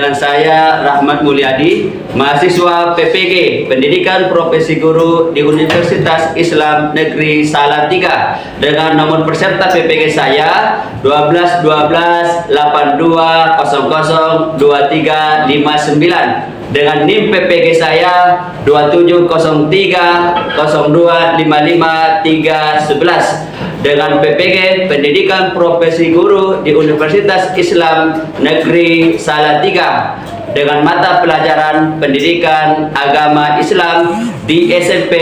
dengan saya Rahmat Mulyadi, mahasiswa PPG Pendidikan Profesi Guru di Universitas Islam Negeri Salatiga, dengan nomor peserta PPG saya 12 12 82 00 2359, dengan NIM PPG saya 2703 02 55 311, dengan PPG Pendidikan Profesi Guru di Universitas Islam Negeri Salatiga, dengan mata pelajaran Pendidikan Agama Islam di SMP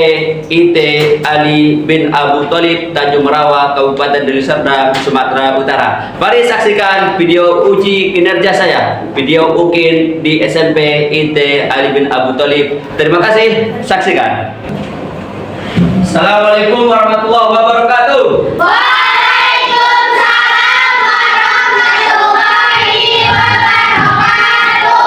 IT Ali bin Abu Thalib, Tanjung Merawa, Kabupaten Deli Serdang, Sumatera Utara. Mari saksikan video uji kinerja saya, video UKIN di SMP IT Ali bin Abu Thalib. Terima kasih, saksikan. Assalamualaikum warahmatullahi wabarakatuh. Waalaikumsalam warahmatullahi wabarakatuh.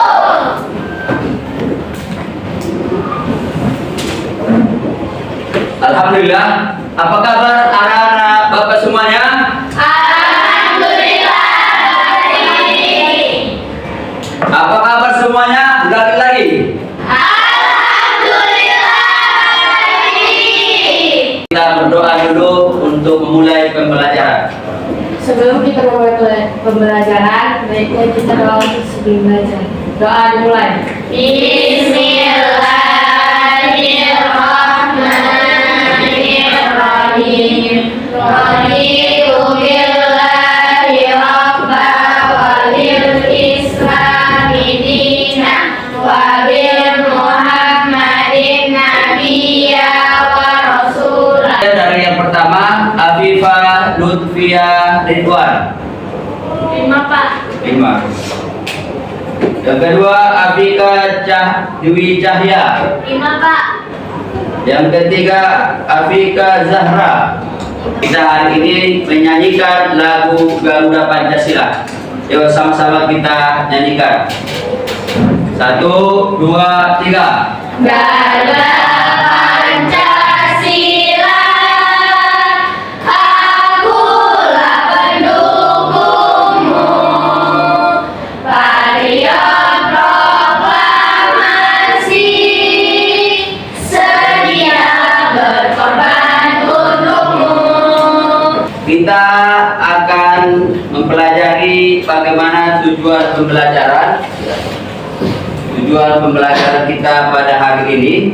Alhamdulillah. Apa kabar anak-anak Bapak semuanya? Alhamdulillah baik. Apa kabar semuanya? Ulangi lagi. Alhamdulillah baik. Kita berdoa dulu untuk memulai pembelajaran. Sebelum kita memulai pembelajaran, baiknya kita doa sebelum belajar. Doa dimulai. Bismillahirrahmanirrahim. Raditu billahi rabba wa bil islami dina wa bil muhammadin nabiyya wa rasulah. Dari yang pertama, Afifah Lutfia Ridwan. 5 Pak. 5. Yang kedua, Afika Dwi Cahya. 5 Pak. Yang ketiga, Afika Zahra. Kita hari ini menyanyikan lagu Garuda Pancasila. Yuk sama-sama kita nyanyikan. 1, 2, 3. Garuda Pancasila, akulah pendukungmu. Patriot proklamasi, sedia berkorban untukmu. Kita akan mempelajari bagaimana tujuan pembelajaran. Tujuan pembelajaran kita pada hari ini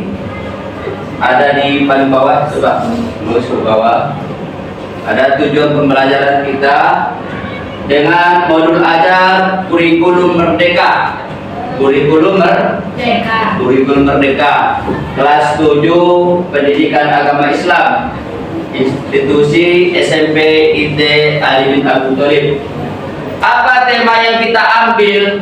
ada di paling bawah, coba terus ke bawah. Ada tujuan pembelajaran kita dengan modul ajar kurikulum merdeka. Kurikulum merdeka kelas 7 Pendidikan Agama Islam, institusi SMP IT Ali bin Abu Thalib. Apa tema yang kita ambil?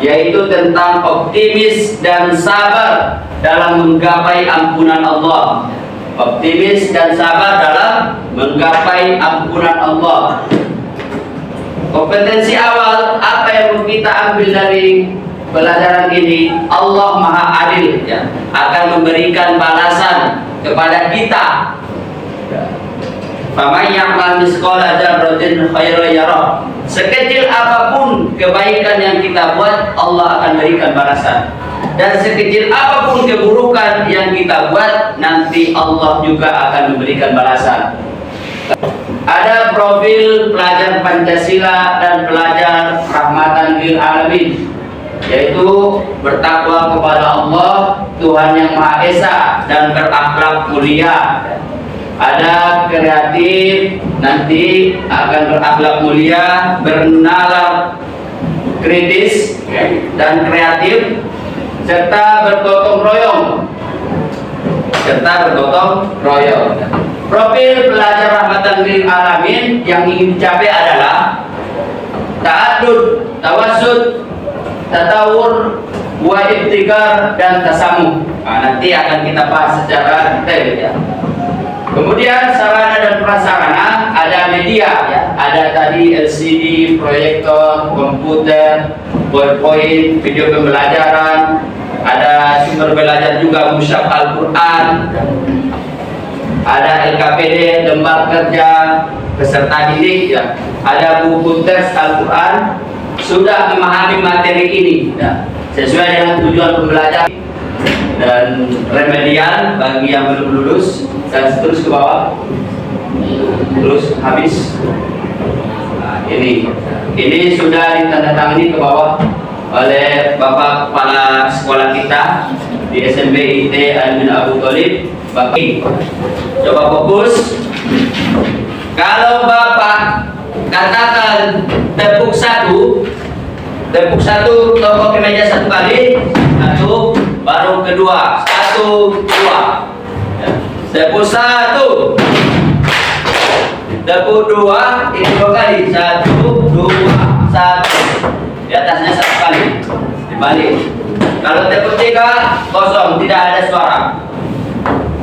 Yaitu tentang optimis dan sabar dalam menggapai ampunan Allah. Optimis dan sabar dalam menggapai ampunan Allah. Kompetensi awal apa yang kita ambil dari pelajaran ini? Allah Maha Adil, ya, akan memberikan balasan kepada kita. Faman ya'mal mithqala dzarratin khairan yarah. Sekecil apapun kebaikan yang kita buat, Allah akan berikan balasan. Dan sekecil apapun keburukan yang kita buat, nanti Allah juga akan memberikan balasan. Ada profil pelajar Pancasila dan pelajar rahmatan lil alamin, yaitu bertakwa kepada Allah, Tuhan yang Maha Esa, dan berakhlak mulia. Ada kreatif, nanti akan berakhlak mulia, bernalar kritis dan kreatif, serta bergotong royong. Profil pelajar rahmatan lil alamin yang ingin dicapai adalah ta'addud, tawassud, tatawur, wa ibtikar, dan tasamuh. Nanti akan kita bahas secara detail, ya. Kemudian sarana dan prasarana, ada media, ya. Ada tadi LCD, proyektor, komputer, PowerPoint, video pembelajaran, ada sumber belajar juga mushaf Al-Quran, ada LKPD, lembar kerja peserta didik, ya. Ada buku teks Al-Quran, sudah memahami materi ini ya, sesuai dengan tujuan pembelajaran dan remedial bagi yang belum lulus dan terus ke bawah terus habis. Nah, ini sudah ditandatangani ke bawah oleh Bapak Kepala Sekolah kita di SMP IT Al-Min Abu Thalib. Bagi coba fokus. Kalau Bapak katakan tepuk satu tepuk ke meja satu kali, satu, baru kedua, satu, dua, tepuk satu, tepuk dua, ini dua kali, satu, dua, satu, di atasnya satu kali, dibalik. Kalau tepuk tiga, kosong, tidak ada suara.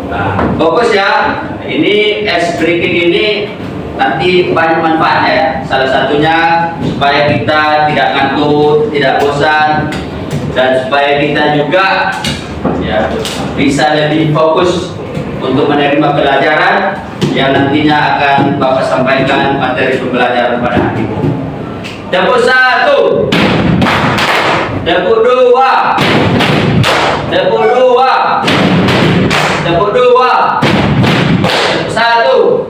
Nah, fokus ya. Ini es breaking ini nanti banyak manfaatnya ya. Salah satunya supaya kita tidak ngantuk, tidak bosan, dan supaya kita juga ya bisa lebih fokus untuk menerima pelajaran yang nantinya akan Bapak sampaikan materi pembelajaran pada hari ini. Tepuk satu, tepuk dua, tepuk dua, tepuk dua, tepuk satu,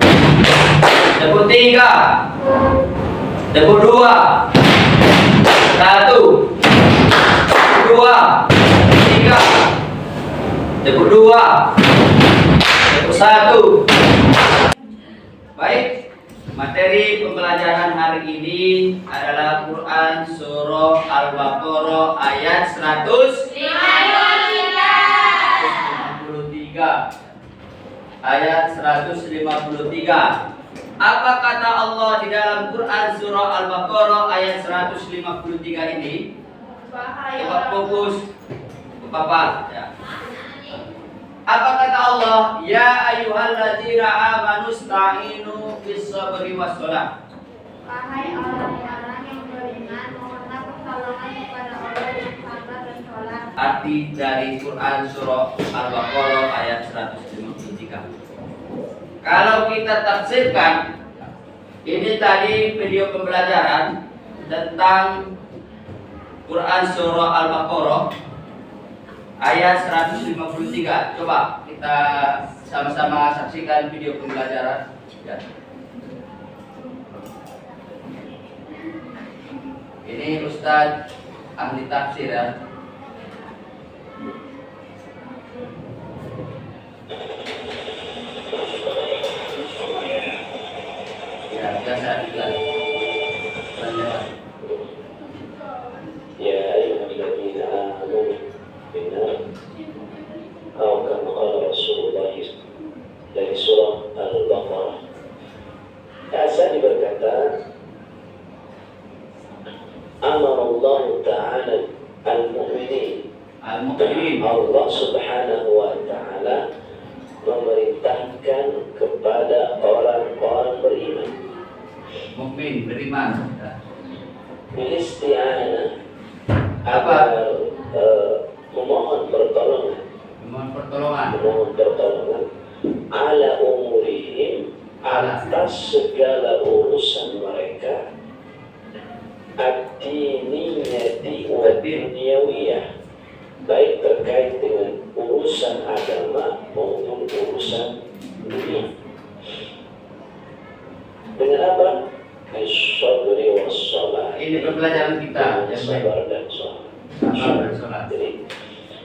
tepuk tiga, tepuk dua, satu, dua, tiga, tepuk dua, tepuk satu. Baik, materi pembelajaran hari ini adalah Quran Surah Al-Baqarah ayat 153. Ayat 153. Apa kata Allah di dalam Quran Surah Al-Baqarah ayat 153 ini? Coba fokus Bapak ya. Apa kata Allah? Ya ayyuhalladzina amanu sta'inu bis sabri was shalah. Wahai orang-orang yang beriman, mohonlah pertolongan kepada Allah dengan sabar dan sholat. Arti dari Quran Surah Al-Baqarah ayat 153. Kalau kita tafsirkan, ini tadi video pembelajaran tentang Quran Surah Al-Baqarah ayat 153. Coba kita sama-sama saksikan video pembelajaran ya. Ini Ustadz ahli tafsir ya. Ya, biasa juga. يا أيها الذين آمنوا بالنار أو كما قال رسول الله dari surah Al-Baqarah. Asal berkata, Amar Allah Ta'ala al-mu'minin. Allah Subhanahu wa Ta'ala memerintahkan kepada orang-orang beriman. Mukmin beriman. Isti'anah Apa? Memohon pertolongan. Memohon pertolongan ala umurihim, atas segala urusan mereka, ad-diniyati wa dunyawiyah, baik terkait dengan urusan agama maupun urusan dunia. Dengan apa? As-sabri was-shalah. Ini pembelajaran kita yang baik. Sabar dan sholat. Sabar dan sholat. Jadi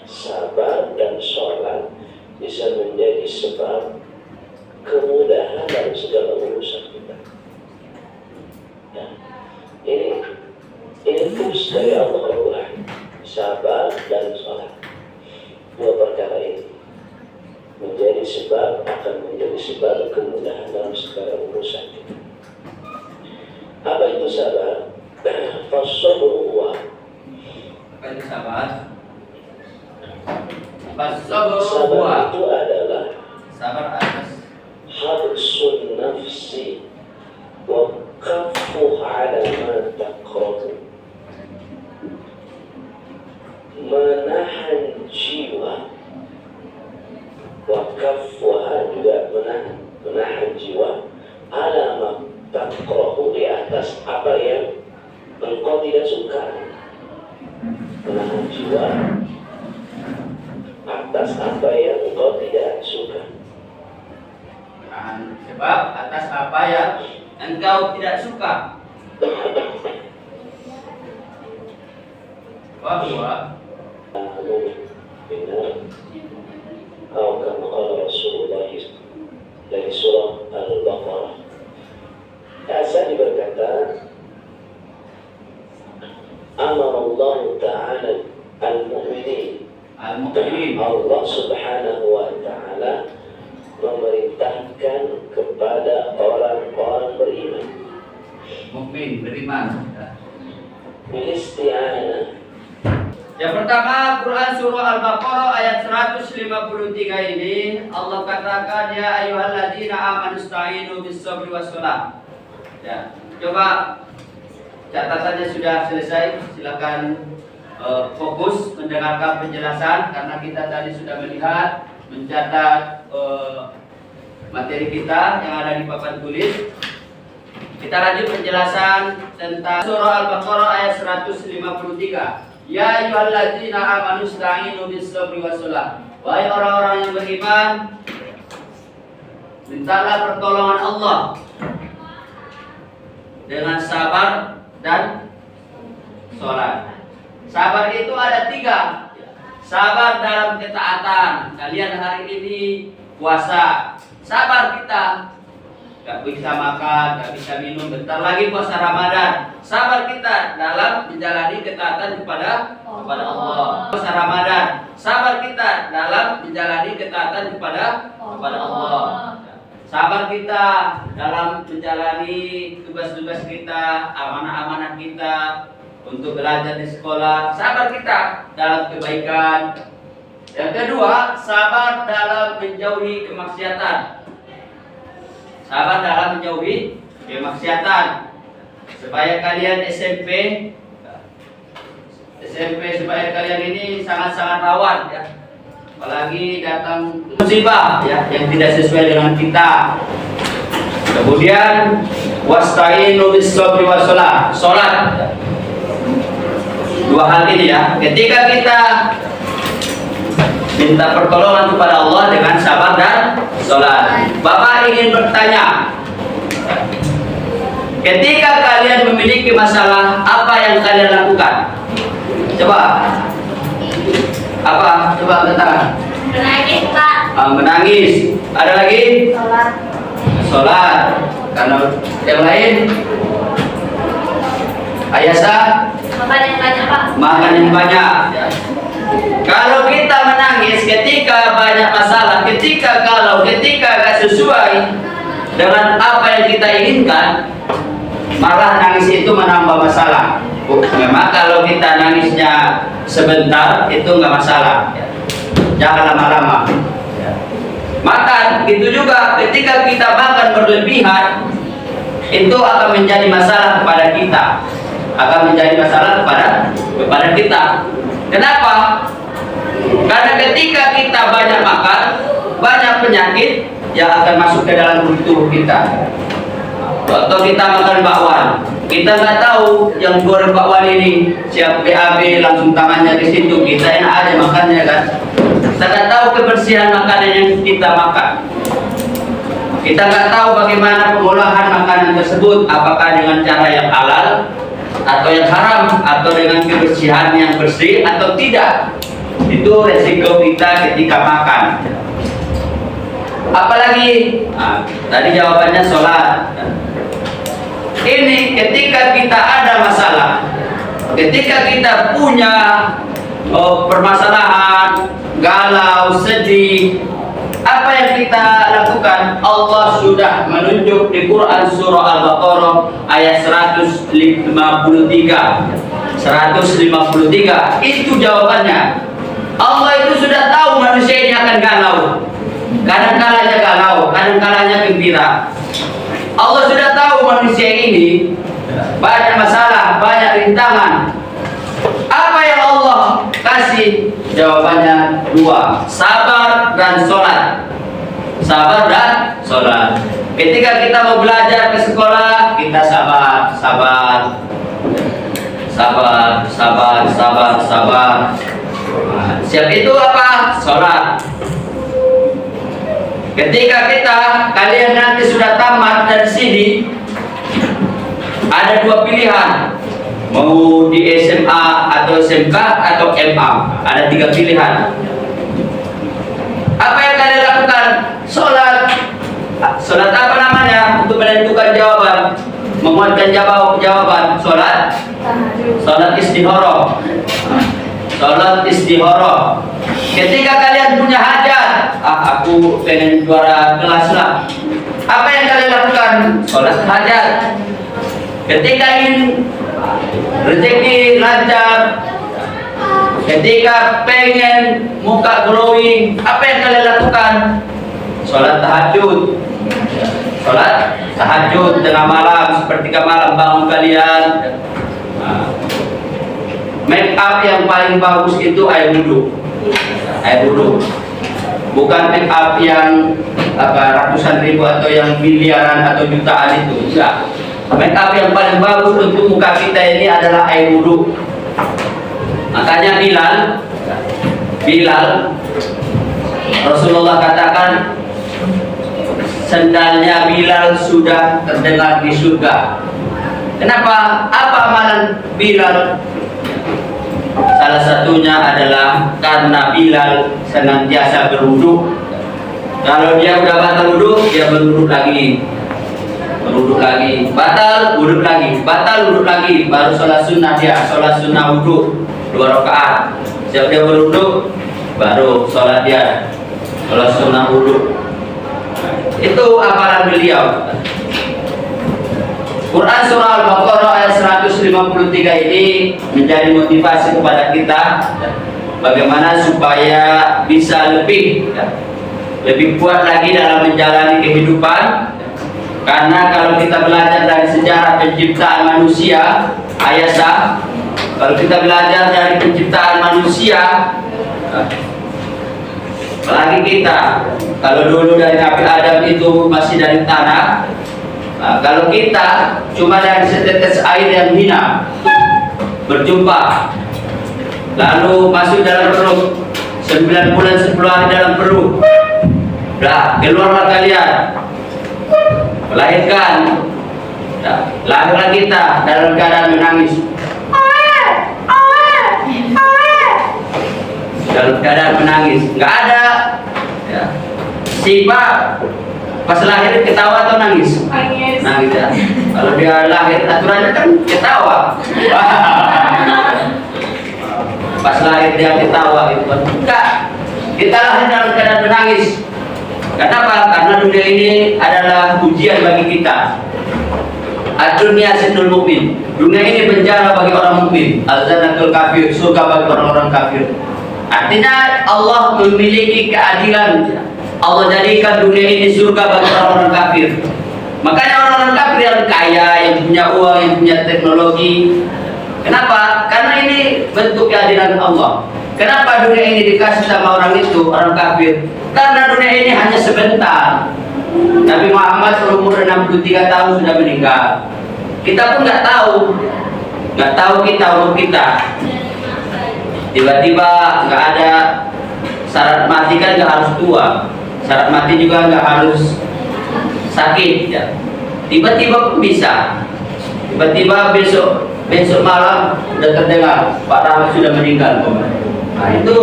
sabar dan sholat bisa menjadi sebab kemudahan dalam segala urusan kita. Ya. Ini tips dari Allah Al-Quran. Sabar dan sholat. Dua perkara ini menjadi sebab, akan menjadi sebab kemudahan dalam segala urusan kita. Apa itu sabar? Fasabru huwa. Apa itu sabar? Fasabru Sabar huwa. itu adalah Sabar atas habsun nafsi wa kafu ala ma takrahu. Menahan jiwa, wa kafuha juga menahan jiwa ala ma takrahu, di atas apa yang engkau tidak suka. atas apa yang engkau tidak suka. Menahan sebab atas apa yang engkau tidak suka. Bahwa benar atau kama qala Rasulullah dari surah Al-Baqarah. Asal berkata, amara Allah Ta'ala al-mu'minin, al-mu'minin, Allah Subhanahu wa Ta'ala memerintahkan kepada orang-orang beriman mukmin, beriman. bil isti'anah. Yang pertama, Quran surah Al-Baqarah ayat 153 ini Allah katakan, ya ayyuhalladzina amanu ista'inu bis-sabri was-shalah. Ya, coba catatannya sudah selesai. Silakan fokus mendengarkan penjelasan karena kita tadi sudah melihat, mencatat materi kita yang ada di papan tulis. Kita lanjut penjelasan tentang surah Al-Baqarah ayat 153. Ya ayyuhalladzina amanu ista'inu bis-sabri was-shalah. Wahai orang-orang yang beriman, mintalah pertolongan Allah dengan sabar dan sholat. Sabar itu ada 3. Sabar dalam ketaatan. Kalian hari ini puasa, sabar kita. Gak bisa makan, gak bisa minum, bentar lagi puasa Ramadan. Sabar kita dalam menjalani ketaatan kepada Allah. Puasa Ramadan. Sabar kita dalam menjalani ketaatan kepada Allah. Sabar kita dalam menjalani tugas-tugas kita, amanah-amanah kita untuk belajar di sekolah. Sabar kita dalam kebaikan. Yang kedua, sabar dalam menjauhi kemaksiatan. Sabar dalam menjauhi kemaksiatan. Supaya kalian SMP supaya kalian ini sangat-sangat rawan ya. Apalagi datang musibah ya yang tidak sesuai dengan kita. Kemudian wasta'inu bis-sabri was-shalah. Salat. 2 hal ini ya. Ketika kita minta pertolongan kepada Allah dengan sabar dan sholat. Bapak ingin bertanya, ketika kalian memiliki masalah, apa yang kalian lakukan? Coba. Apa? Coba angkat tangan. Menangis, Pak. Menangis. Ada lagi? Sholat. Sholat. Karena yang lain? Ayasa? Makan yang banyak, Pak. Makan yang banyak. Kalau kita menangis ketika banyak masalah, ketika gak sesuai dengan apa yang kita inginkan, malah nangis itu menambah masalah. Memang kalau kita nangisnya sebentar itu nggak masalah, jangan lama-lama. Makan itu juga ketika kita makan berlebihan itu akan menjadi masalah kepada kita, kepada kita. Kenapa? Karena ketika kita banyak makan, banyak penyakit yang akan masuk ke dalam tubuh kita. Atau kita makan bakwan, kita nggak tahu yang goreng bakwan ini siap BAB langsung tangannya di situ, kita enak aja makannya kan. Kita nggak tahu kebersihan makanan yang kita makan. Kita nggak tahu bagaimana pengolahan makanan tersebut, apakah dengan cara yang halal atau yang haram, atau dengan kebersihan yang bersih atau tidak. Itu resiko kita ketika makan. Apalagi tadi jawabannya sholat. Ini ketika kita ada masalah, ketika kita punya permasalahan, galau, sedih, apa yang kita lakukan? Allah sudah menunjuk di Quran surah Al-Baqarah ayat 153. Itu jawabannya. Allah itu sudah tahu manusia ini akan galau. Kadang-kalanya galau, kadang-kalanya gembira. Allah sudah tahu manusia ini banyak masalah, banyak rintangan. Apa yang Allah kasih? Jawabannya 2, sabar dan sholat. Sabar dan sholat. Ketika kita mau belajar ke sekolah, kita sabar. Siap itu apa? Sholat. Ketika kalian nanti sudah tamat dari sini, ada dua pilihan, mau di SMA atau SMK atau MA, ada tiga pilihan. Apa yang kalian lakukan? Sholat apa namanya untuk menentukan jawaban, menguatkan jawaban? Sholat istihoroh. Sholat istihoroh. Ketika kalian punya hajat, aku pengen juara kelas lah. Apa yang kalian lakukan? Sholat hajat. Ketika ingin rezeki lancar, ketika pengen muka glowing, apa yang kalian lakukan? Sholat tahajud. Sholat tahajud tengah malam, sepertiga malam bangun kalian. Make up yang paling bagus itu air wudhu. Air wudhu. Bukan make up yang ratusan ribu atau yang miliaran atau jutaan itu. Enggak. Make up yang paling bagus untuk muka kita ini adalah air wudhu. Makanya Bilal Rasulullah katakan sendalnya Bilal sudah terdengar di surga. Kenapa? Apa amalan Bilal? Salah satunya adalah karena Bilal senantiasa berwudu. Kalau dia udah batal wudu, dia berwudu lagi. Berwudu lagi, batal wudu lagi, batal wudu lagi, baru sholat sunnah dia, sholat sunnah wudu 2 rakaat. Siap dia berwudu, baru sholat dia, sholat sunnah wudu. Itu amalan beliau. Quran surah Al-Baqarah ayat 153 ini menjadi motivasi kepada kita bagaimana supaya bisa lebih kuat lagi dalam menjalani kehidupan. Karena kalau kita belajar dari sejarah penciptaan manusia, Ayasa, kalau kita belajar dari penciptaan manusia, apalagi kita, kalau dulu dari Nabi Adam itu masih dari tanah, kalau kita cuma dari setetes air yang hina, berjumpa, lalu masuk dalam perut, 9 bulan 10 hari dalam perut, dah keluarlah kalian, melahirkan, lahirlah kita dalam keadaan menangis, dalam keadaan menangis, nggak ada sifat. Pas lahir ketawa atau nangis? Nangis ya. Kalau dia lahir aturannya kan ketawa. Pas lahir dia ketawa gitu kan. Enggak. Kita lahir dalam keadaan menangis. Kenapa? Karena dunia ini adalah ujian bagi kita. Ad-dunya sijnul mukmin. Dunia ini penjara bagi orang mukmin. Al-jannatul kafir, surga bagi orang-orang kafir. Artinya Allah memiliki keadilan. Allah jadikan dunia ini surga bagi orang-orang kafir. Makanya orang-orang kafir yang kaya, yang punya uang, yang punya teknologi. Kenapa? Karena ini bentuk keadilan Allah. Kenapa dunia ini dikasih sama orang itu, orang kafir? Karena dunia ini hanya sebentar. Nabi Muhammad berumur 63 tahun sudah meninggal. Kita pun nggak tahu kita umur kita. Tiba-tiba nggak ada syarat mati kan nggak harus tua. Syarat mati juga nggak harus sakit ya. Tiba-tiba pun bisa. Tiba-tiba besok malam udah terdengar Pak Rahmat sudah meninggal. Nah itu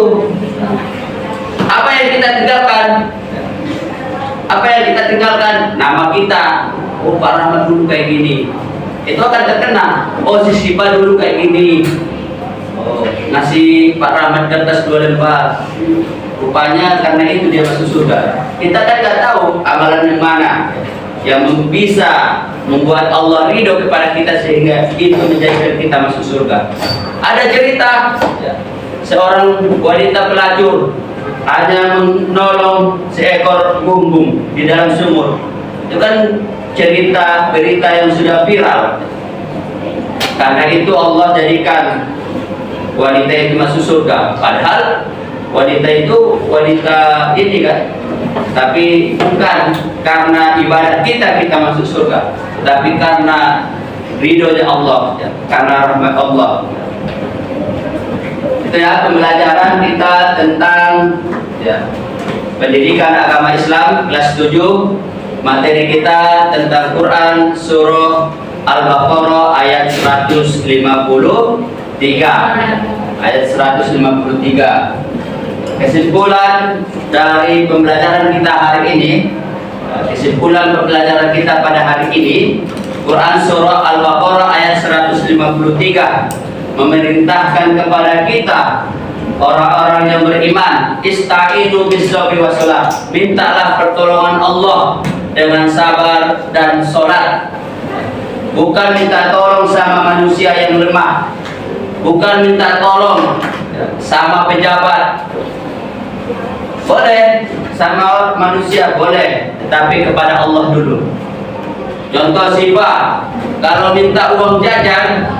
apa yang kita tinggalkan? Apa yang kita tinggalkan? Nama kita. Oh Pak Rahmat dulu kayak gini. Itu akan terkena. Oh si Sipa dulu kayak gini. Oh ngasih Pak Rahmat kertas 2 lembar. Rupanya karena itu dia masuk surga. Kita kan nggak tahu amalan yang mana yang bisa membuat Allah ridho kepada kita sehingga itu menjadikan kita masuk surga. Ada cerita seorang wanita pelacur hanya menolong seekor bumbung di dalam sumur. Itu kan cerita berita yang sudah viral. Karena itu Allah jadikan wanita itu masuk surga. Padahal wanita itu wanita ini kan, tapi bukan karena ibadat kita masuk surga, tapi karena ridhonya Allah, ya, karena rahmat Allah. Itu ya pembelajaran kita tentang ya, Pendidikan Agama Islam kelas 7. Materi kita tentang Quran surah Al-Baqarah ayat 153. Ayat 153. Kesimpulan dari pembelajaran kita hari ini, kesimpulan pembelajaran kita pada hari ini, Quran surah Al-Baqarah ayat 153 memerintahkan kepada kita orang-orang yang beriman, ista'inu bis-sabri wassalah, mintalah pertolongan Allah dengan sabar dan sholat. Bukan minta tolong sama manusia yang lemah, bukan minta tolong sama pejabat, boleh sama manusia boleh, tapi kepada Allah dulu. Contoh Sipa, kalau minta uang jajan,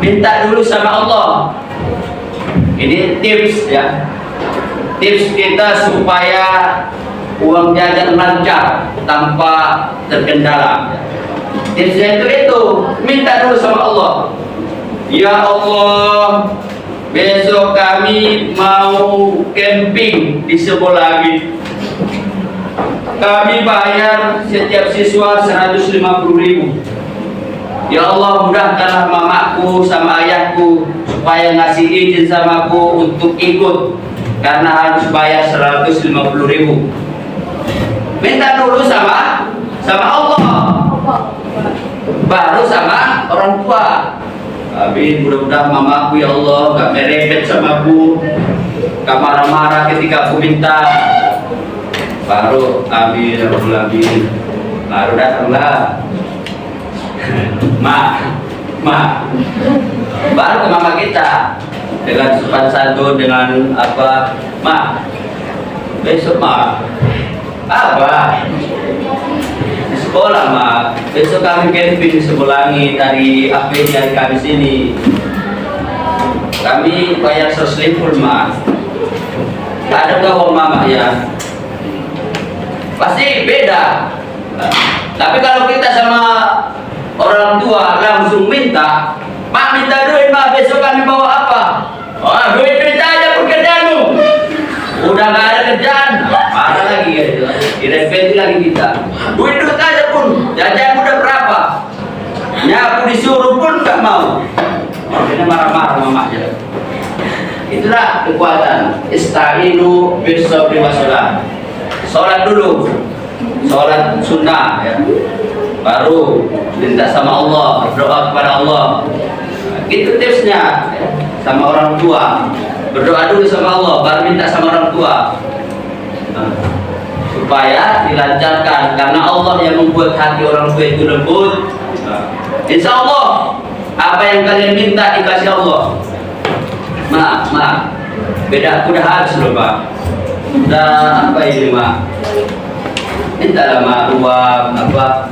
minta dulu sama Allah. Ini tips ya, tips kita supaya uang jajan lancar tanpa terkendala. Tipsnya itu minta dulu sama Allah. Ya Allah, besok kami mau camping di Sebolagi. Kami bayar setiap siswa 150.000. Ya Allah, mudahkanlah mamaku sama ayahku supaya ngasih izin samaku untuk ikut, karena harus bayar 150.000. Minta dulu sama Allah, baru sama orang tua. Amin. Mudah-mudahan mamaku ya Allah gak merepet sama aku, gak marah-marah ketika aku minta. Baru amin ya Rabbal alamin. Baru datanglah Ma, baru ke mama kita dengan sopan santun, dengan apa, Ma, besok Ma, apa? Di sekolah Ma, besok kami camping di Sebelangi dari akhir dari kami sini. Kami bayar 100.000 Ma. Ada nggak uang mama ya? Pasti beda. Tapi kalau kita sama orang tua langsung minta, Pak minta duit Pak, besok kami bawa apa? Oh, duit aja pekerjaanmu. Udah gak ada kerjaan, marah lagi ya, direpeti lagi kita. Duit aja pun, jajan udah berapa? Ya aku disuruh pun gak mau. Ini marah-marah mamanya. Itulah kekuatan. Ista'inu bis-sabri wassalah. Sholat dulu, sholat sunnah ya. Baru minta sama Allah, berdoa kepada Allah. Gitu tipsnya ya. Sama orang tua, berdoa dulu sama Allah, baru minta sama orang tua. Supaya dilancarkan, karena Allah yang membuat hati orang tua itu lembut. Insya Allah apa yang kalian minta dikasih Allah. Ma, beda aku udah habis loh Pak. Udah apa ini Ma? Minta lah uang apa?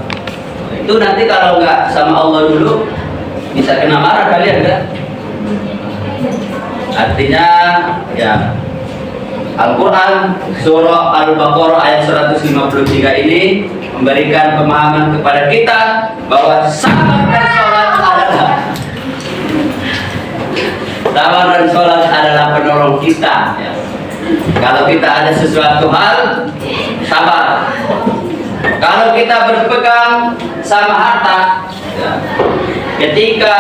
Itu nanti kalau nggak sama Allah dulu bisa kena marah kalian kan? Artinya ya, Al-Quran surah Al-Baqarah ayat 153 ini memberikan pemahaman kepada kita bahwa sabar dan sholat adalah penolong kita ya. Kalau kita ada sesuatu hal, sabar. Kalau kita berpegang sama harta ya, ketika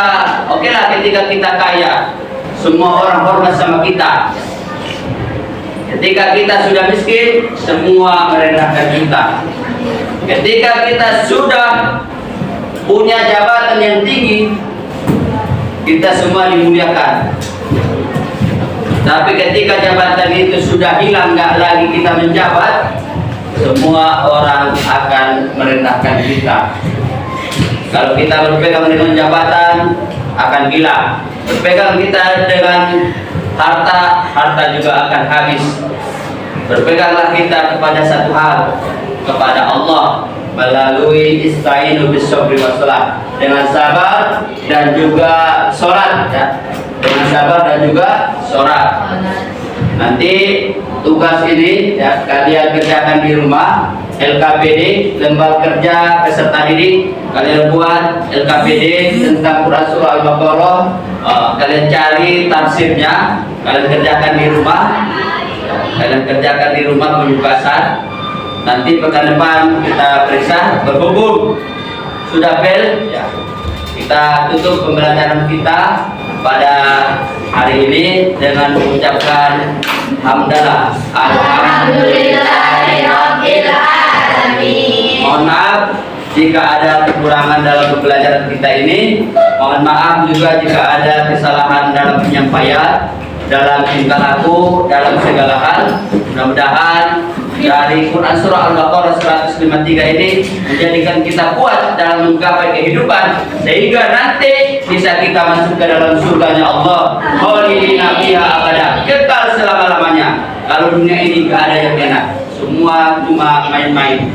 ketika kita kaya, semua orang hormat sama kita. Ketika kita sudah miskin, semua merendahkan kita. Ketika kita sudah punya jabatan yang tinggi, kita semua dimuliakan. Tapi ketika jabatan itu sudah hilang, nggak lagi kita menjabat, semua orang akan merendahkan kita. Kalau kita berpegang dengan jabatan, akan gila. Berpegang kita dengan harta, harta juga akan habis. Berpeganglah kita kepada satu hal, kepada Allah, melalui ista'inu bis-sabri wassalah, dengan sabar dan juga sholat ya. Dengan sabar dan juga sholat. Nanti tugas ini ya kalian kerjakan di rumah. LKPD, lembar kerja peserta didik, kalian buat LKPD tentang Quran surah Al-Baqarah. Kalian cari tafsirnya, kalian kerjakan di rumah. Kalian Kalian kerjakan di rumah penyukasan. Nanti pekan depan kita periksa berhubung sudah bel ya. Kita tutup pembelajaran kita pada hari ini dengan mengucapkan hamdalah. Alhamdulillahirabbil alamin. Mohon maaf jika ada kekurangan dalam pembelajaran kita ini. Mohon maaf juga jika ada kesalahan dalam penyampaian, dalam tingkah laku, dalam segala hal. Mudah-mudahan dari Quran Surah Al-Baqarah 153 ini menjadikan kita kuat dalam menggapai kehidupan, sehingga nanti bisa kita masuk ke dalam surganya Allah, khalidina fiha abada, kekal selama-lamanya. Kalau dunia ini gak ada yang enak, semua cuma main-main.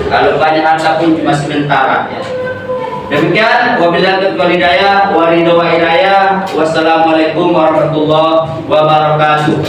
Kalau banyak harta pun cuma sementara ya. Demikian, wabillahi taufiq wal hidayah. Wassalamualaikum warahmatullahi wabarakatuh.